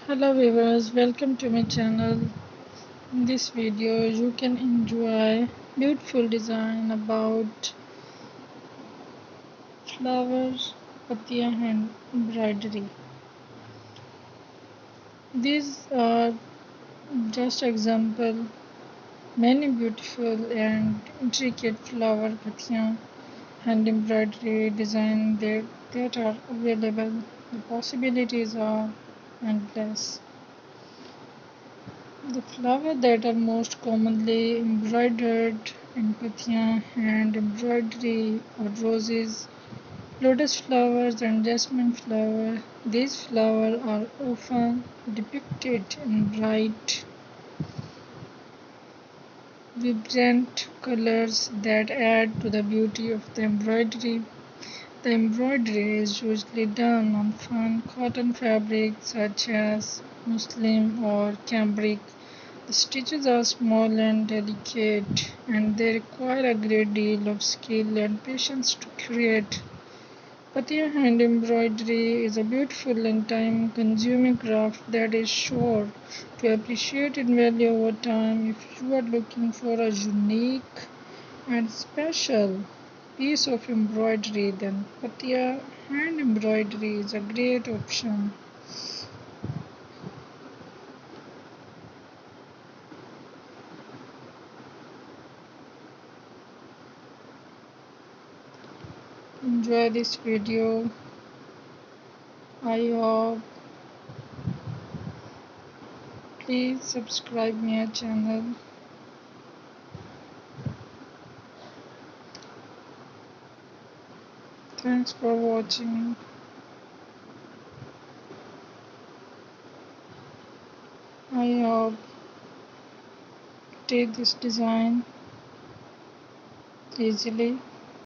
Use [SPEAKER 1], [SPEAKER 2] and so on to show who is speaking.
[SPEAKER 1] Hello viewers, welcome to my channel. In this video you can enjoy beautiful design about flowers, patiya and embroidery. These are just example many beautiful and intricate flower patiya and embroidery design that are available. The possibilities are endless. The flowers that are most commonly embroidered in patiya and embroidery are roses, lotus flowers, and jasmine flower. These flowers are often depicted in bright, vibrant colors that add to the beauty of the embroidery. The embroidery is usually done on fine cotton fabric such as muslin or cambric. The stitches are small and delicate, and they require a great deal of skill and patience to create. Patiya hand embroidery is a beautiful and time-consuming craft that is sure to appreciate in value over time. If you are looking for a unique and special piece of embroidery, then Patiya hand embroidery is a great option. Enjoy this video. I hope please subscribe my channel. Thanks for watching. I hope take this design easily.